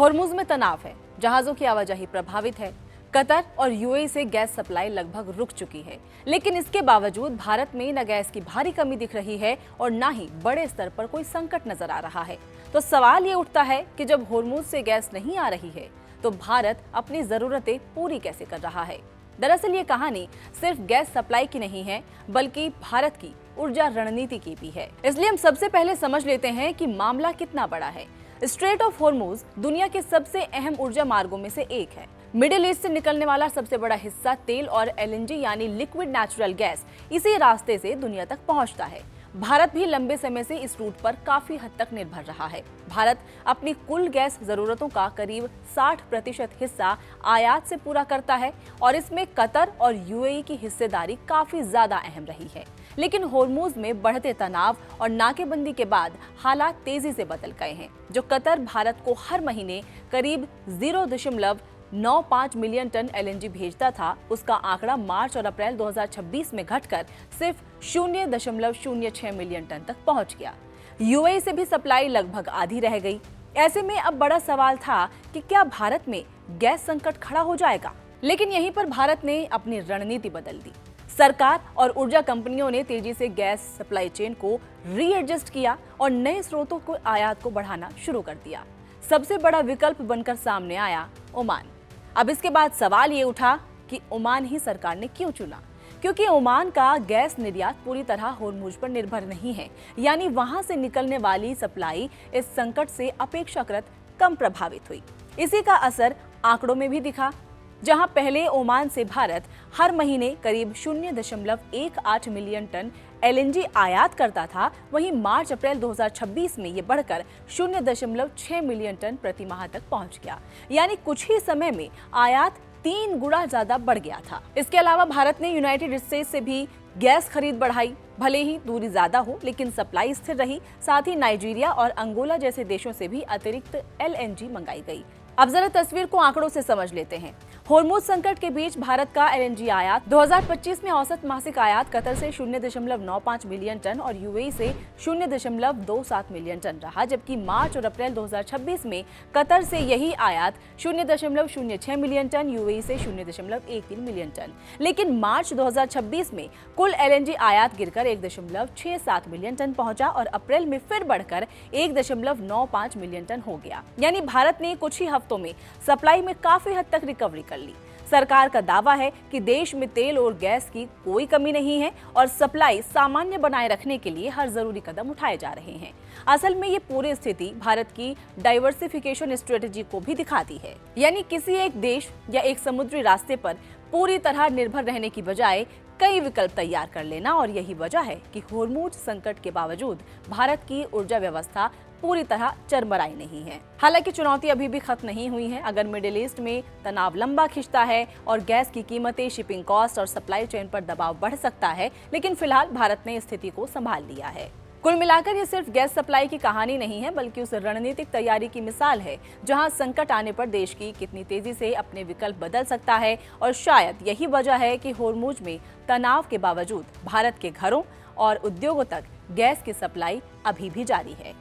होर्मुज में तनाव है, जहाजों की आवाजाही प्रभावित है। कतर और यूएई से गैस सप्लाई लगभग रुक चुकी है, लेकिन इसके बावजूद भारत में न गैस की भारी कमी दिख रही है और न ही बड़े स्तर पर कोई संकट नजर आ रहा है। तो सवाल ये उठता है कि जब होर्मुज से गैस नहीं आ रही है तो भारत अपनी जरूरतें पूरी कैसे कर रहा है। दरअसल ये कहानी सिर्फ गैस सप्लाई की नहीं है, बल्कि भारत की ऊर्जा रणनीति की भी है। इसलिए हम सबसे पहले समझ लेते हैं कि मामला कितना बड़ा है। स्ट्रेट ऑफ होर्मुज दुनिया के सबसे अहम ऊर्जा मार्गों में से एक है। मिडिल ईस्ट से निकलने वाला सबसे बड़ा हिस्सा तेल और एलएनजी यानी लिक्विड नेचुरल गैस इसी रास्ते से दुनिया तक पहुंचता है। भारत भी लंबे समय से इस रूट पर काफी हद तक निर्भर रहा है। भारत अपनी कुल गैस जरूरतों का करीब 60% हिस्सा आयात से पूरा करता है और इसमें कतर और यूएई की हिस्सेदारी काफी ज्यादा अहम रही है। लेकिन होर्मुज में बढ़ते तनाव और नाकेबंदी के बाद हालात तेजी से बदल गए हैं। जो कतर भारत को हर महीने करीब 0.95 मिलियन टन एलएनजी भेजता था, उसका आंकड़ा मार्च और अप्रैल 2026 में घटकर सिर्फ 0.06 मिलियन टन तक पहुंच गया। यूएई से भी सप्लाई लगभग आधी रह गई। ऐसे में अब बड़ा सवाल था कि क्या भारत में गैस संकट खड़ा हो जाएगा। लेकिन यहीं पर भारत ने अपनी रणनीति बदल दी। सरकार और ऊर्जा कंपनियों ने तेजी से गैस सप्लाई चेन को रीएडजस्ट किया और नए स्रोतों को आयात को बढ़ाना शुरू कर दिया। सबसे बड़ा विकल्प बनकर सामने आया ओमान। अब इसके बाद सवाल ये उठा कि ओमान ही सरकार ने क्यों चुना, क्योंकि ओमान का गैस निर्यात पूरी तरह होर्मुज पर निर्भर नहीं है, यानी वहां से निकलने वाली सप्लाई इस संकट से अपेक्षाकृत कम प्रभावित हुई। इसी का असर आंकड़ों में भी दिखा। जहां पहले ओमान से भारत हर महीने करीब 0.18 मिलियन टन एलएनजी आयात करता था, वहीं मार्च अप्रैल 2026 में ये बढ़कर 0.6 मिलियन टन प्रति माह तक पहुंच गया। यानी कुछ ही समय में आयात 3 गुना ज्यादा बढ़ गया था। इसके अलावा भारत ने यूनाइटेड स्टेट्स से भी गैस खरीद बढ़ाई। भले ही दूरी ज्यादा हो, लेकिन सप्लाई स्थिर रही। साथ ही नाइजीरिया और अंगोला जैसे देशों से भी अतिरिक्त एलएनजी मंगाई गई। अब जरा तस्वीर को आंकड़ों से समझ लेते हैं। होर्मुज संकट के बीच भारत का एलएनजी आयात 2025 में औसत मासिक आयात कतर से 0.95 मिलियन टन और यूएई से 0.27 मिलियन टन रहा, जबकि मार्च और अप्रैल 2026 में कतर से यही आयात 0.06 मिलियन टन, यूएई से 0.13 मिलियन टन। लेकिन मार्च 2026 में कुल एलएनजी आयात गिरकर 1.67 मिलियन टन पहुंचा और अप्रैल में फिर बढ़कर 1.95 मिलियन टन हो गया। यानी भारत ने कुछ ही हफ्तों में सप्लाई में काफी हद तक रिकवरी कर ली। सरकार का दावा है कि देश में तेल और गैस की कोई कमी नहीं है और सप्लाई सामान्य बनाए रखने के लिए हर जरूरी कदम उठाए जा रहे हैं। असल में ये पूरी स्थिति भारत की डाइवर्सिफिकेशन स्ट्रेटेजी को भी दिखाती है, यानी किसी एक देश या एक समुद्री रास्ते पर पूरी तरह निर्भर रहने की बजाय कई विकल्प तैयार कर लेना। और यही वजह है कि होर्मुज संकट के बावजूद भारत की ऊर्जा व्यवस्था पूरी तरह चरमराई नहीं है। हालांकि चुनौती अभी भी खत्म नहीं हुई है। अगर मिडिल ईस्ट में तनाव लंबा खिंचता है और गैस की कीमतें, शिपिंग कॉस्ट और सप्लाई चेन पर दबाव बढ़ सकता है, लेकिन फिलहाल भारत ने स्थिति को संभाल लिया है। कुल मिलाकर ये सिर्फ गैस सप्लाई की कहानी नहीं है, बल्कि उस रणनीतिक तैयारी की मिसाल है जहां संकट आने पर देश की कितनी तेजी से अपने विकल्प बदल सकता है। और शायद यही वजह है कि होर्मुज में तनाव के बावजूद भारत के घरों और उद्योगों तक गैस की सप्लाई अभी भी जारी है।